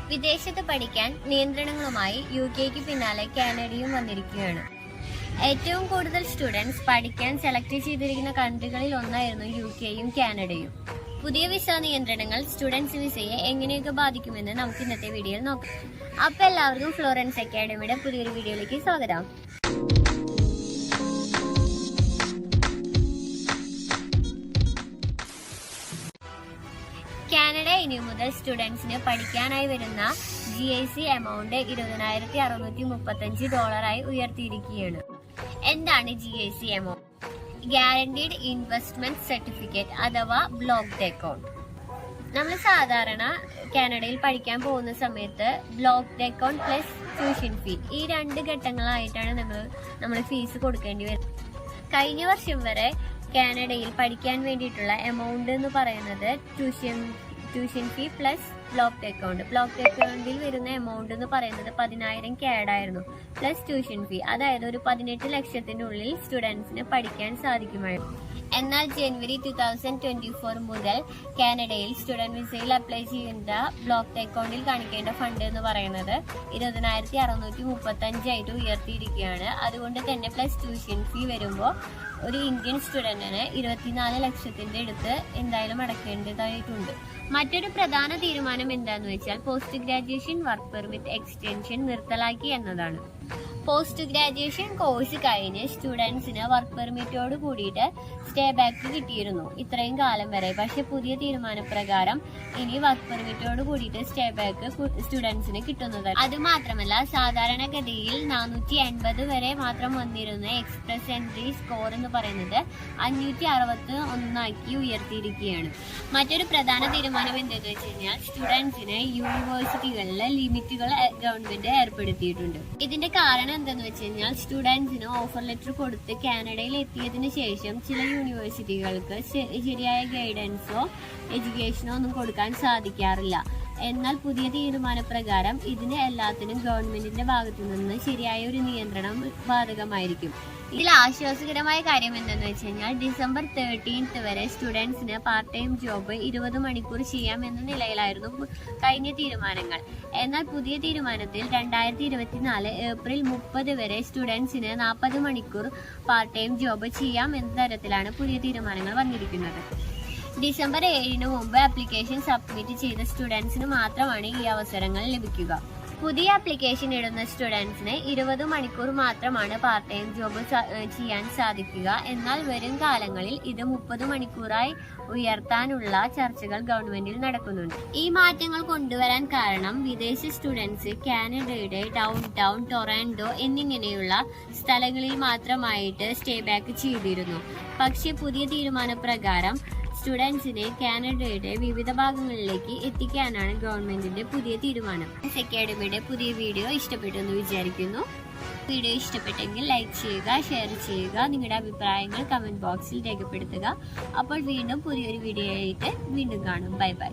വിദേശത്ത് പഠിക്കാൻ നിയന്ത്രണങ്ങളുമായി യുകെക്ക് പിന്നാലെ കാനഡയും വന്നിരിക്കുകയാണ്. ഏറ്റവും കൂടുതൽ സ്റ്റുഡൻസ് പഠിക്കാൻ സെലക്ട് ചെയ്തിരിക്കുന്ന കൺട്രികളിൽ ഒന്നായിരുന്നു യുകെയും കാനഡയും. പുതിയ വിസ നിയന്ത്രണങ്ങൾ സ്റ്റുഡൻസ് വിസയെ എങ്ങനെയൊക്കെ ബാധിക്കുമെന്ന് നമുക്ക് ഇന്നത്തെ വീഡിയോയിൽ നോക്കാം. അപ്പോൾ എല്ലാവർക്കും ഫ്ലോറൻസ് അക്കാഡമിയുടെ പുതിയൊരു വീഡിയോയിലേക്ക് സ്വാഗതം. കാനഡ ഇനി മുതൽ സ്റ്റുഡൻസിന് പഠിക്കാനായി വരുന്ന GIC എമൗണ്ട് $20,635 ഉയർത്തിയിരിക്കുകയാണ്. എന്താണ് GIC amount? Guaranteed investment certificate അഥവാ ബ്ലോക്ക്ഡ് അക്കൗണ്ട്. നമ്മൾ സാധാരണ കാനഡയിൽ പഠിക്കാൻ പോകുന്ന സമയത്ത് blocked account plus tuition fee, ഈ രണ്ട് ഘട്ടങ്ങളായിട്ടാണ് നമ്മൾ ഫീസ് കൊടുക്കേണ്ടി വരുന്നത്. കഴിഞ്ഞ വർഷം വരെ കാനഡയിൽ പഠിക്കാൻ വേണ്ടിയിട്ടുള്ള എമൗണ്ട് എന്ന് പറയുന്നത് ട്യൂഷൻ ഫീ പ്ലസ് ബ്ലോക്ക്ഡ് അക്കൗണ്ടിൽ വരുന്ന എമൗണ്ട് എന്ന് പറയുന്നത് 10,000 CAD ആയിരുന്നു, പ്ലസ് ട്യൂഷൻ ഫീ. അതായത് ഒരു 18 ലക്ഷത്തിനുള്ളിൽ സ്റ്റുഡൻസിന് പഠിക്കാൻ സാധിക്കുമായിരുന്നു. എന്നാൽ ജനുവരി 2024 മുതൽ കാനഡയിൽ സ്റ്റുഡന്റ് വിസയിൽ അപ്ലൈ ചെയ്യേണ്ട ബ്ലോക്ക്ഡ് അക്കൗണ്ടിൽ കാണിക്കേണ്ട ഫണ്ട് എന്ന് പറയുന്നത് 20,635 ആയിട്ട് ഉയർത്തിയിരിക്കുകയാണ്. അതുകൊണ്ട് തന്നെ പ്ലസ് ട്യൂഷൻ ഫീ വരുമ്പോൾ ഒരു ഇന്ത്യൻ സ്റ്റുഡന്റിന് 24 ലക്ഷത്തിന്റെ അടുത്ത് എന്തായാലും അടക്കേണ്ടതായിട്ടുണ്ട്. മറ്റൊരു പ്രധാന തീരുമാനം എന്താണെന്ന് വെച്ചാൽ post graduation work permit extension നിർത്തലാക്കി എന്നതാണ്. പോസ്റ്റ് ഗ്രാജുവേഷൻ കോഴ്സ് കഴിഞ്ഞ് സ്റ്റുഡൻസിന് വർക്ക് പെർമിറ്റോട് കൂടിയിട്ട് സ്റ്റേ ബാക്ക് കിട്ടിയിരുന്നു ഇത്രയും കാലം വരെ. പക്ഷെ പുതിയ തീരുമാനപ്രകാരം ഇനി വർക്ക് പെർമിറ്റോട് കൂടിയിട്ട് സ്റ്റേ ബാക്ക് സ്റ്റുഡൻസിന് കിട്ടുന്നതല്ല. അത് മാത്രമല്ല, സാധാരണഗതിയിൽ 480 വരെ മാത്രം വന്നിരുന്ന എക്സ്പ്രസ് എൻട്രി സ്കോർ എന്ന് പറയുന്നത് 561 ഉയർത്തിയിരിക്കുകയാണ്. മറ്റൊരു പ്രധാന തീരുമാനം എന്തെന്ന് വെച്ച് കഴിഞ്ഞാൽ സ്റ്റുഡൻസിന് യൂണിവേഴ്സിറ്റികളിൽ ലിമിറ്റുകൾ ഗവൺമെന്റ് ഏർപ്പെടുത്തിയിട്ടുണ്ട്. ഇതിന്റെ കാരണം എന്തെന്ന് വെച്ച് കഴിഞ്ഞാൽ സ്റ്റുഡൻസിന് ഓഫർ ലെറ്റർ കൊടുത്ത് കാനഡയിൽ എത്തിയതിനു ശേഷം ചില യൂണിവേഴ്സിറ്റികൾക്ക് ശരിയായ ഗൈഡൻസോ എഡ്യൂക്കേഷനോ ഒന്നും കൊടുക്കാൻ സാധിക്കാറില്ല. എന്നാൽ പുതിയ തീരുമാനപ്രകാരം ഇതിന് എല്ലാത്തിനും ഗവൺമെന്റിന്റെ ഭാഗത്തു നിന്ന് ശരിയായ ഒരു നിയന്ത്രണം ബാധകമായിരിക്കും. ഇതിൽ ആശ്വാസകരമായ കാര്യം എന്തെന്ന് വെച്ച് കഴിഞ്ഞാൽ ഡിസംബർ 13 വരെ സ്റ്റുഡൻസിന് പാർട്ട് ടൈം ജോബ് 20 മണിക്കൂർ ചെയ്യാം എന്ന നിലയിലായിരുന്നു കഴിഞ്ഞ തീരുമാനങ്ങൾ. എന്നാൽ പുതിയ തീരുമാനത്തിൽ 2024 ഏപ്രിൽ 30 വരെ സ്റ്റുഡൻസിന് 40 മണിക്കൂർ പാർട്ട് ടൈം ജോബ് ചെയ്യാം എന്ന തരത്തിലാണ് പുതിയ തീരുമാനങ്ങൾ വന്നിരിക്കുന്നത്. ഡിസംബർ 7 മുമ്പ് ആപ്ലിക്കേഷൻ സബ്മിറ്റ് ചെയ്ത സ്റ്റുഡൻസിന് മാത്രമാണ് ഈ അവസരങ്ങൾ ലഭിക്കുക. പുതിയ ആപ്ലിക്കേഷൻ ഇടുന്ന സ്റ്റുഡൻസിന് 20 മണിക്കൂർ മാത്രമാണ് പാർട്ട് ടൈം ജോബ് ചെയ്യാൻ സാധിക്കുക. എന്നാൽ വരും കാലങ്ങളിൽ ഇത് 30 മണിക്കൂറായി ഉയർത്താനുള്ള ചർച്ചകൾ ഗവൺമെന്റിൽ നടക്കുന്നുണ്ട്. ഈ മാറ്റങ്ങൾ കൊണ്ടുവരാൻ കാരണം വിദേശ സ്റ്റുഡൻസ് കാനഡയുടെ ഡൗൺ ടൗൺ, ടൊറാൻഡോ എന്നിങ്ങനെയുള്ള സ്ഥലങ്ങളിൽ മാത്രമായിട്ട് സ്റ്റേ ബാക്ക് ചെയ്തിരുന്നു. പക്ഷേ പുതിയ തീരുമാനപ്രകാരം സ്റ്റുഡൻസിനെ കാനഡയുടെ വിവിധ ഭാഗങ്ങളിലേക്ക് എത്തിക്കാനാണ് ഗവൺമെന്റിന്റെ പുതിയ തീരുമാനം. അക്കാഡമിയുടെ പുതിയ വീഡിയോ ഇഷ്ടപ്പെട്ടെന്ന് വിചാരിക്കുന്നു. വീഡിയോ ഇഷ്ടപ്പെട്ടെങ്കിൽ ലൈക്ക് ചെയ്യുക, ഷെയർ ചെയ്യുക, നിങ്ങളുടെ അഭിപ്രായങ്ങൾ കമന്റ് ബോക്സിൽ രേഖപ്പെടുത്തുക. അപ്പോൾ വീണ്ടും പുതിയൊരു വീഡിയോ ആയിട്ട് വീണ്ടും കാണും. Bye bye.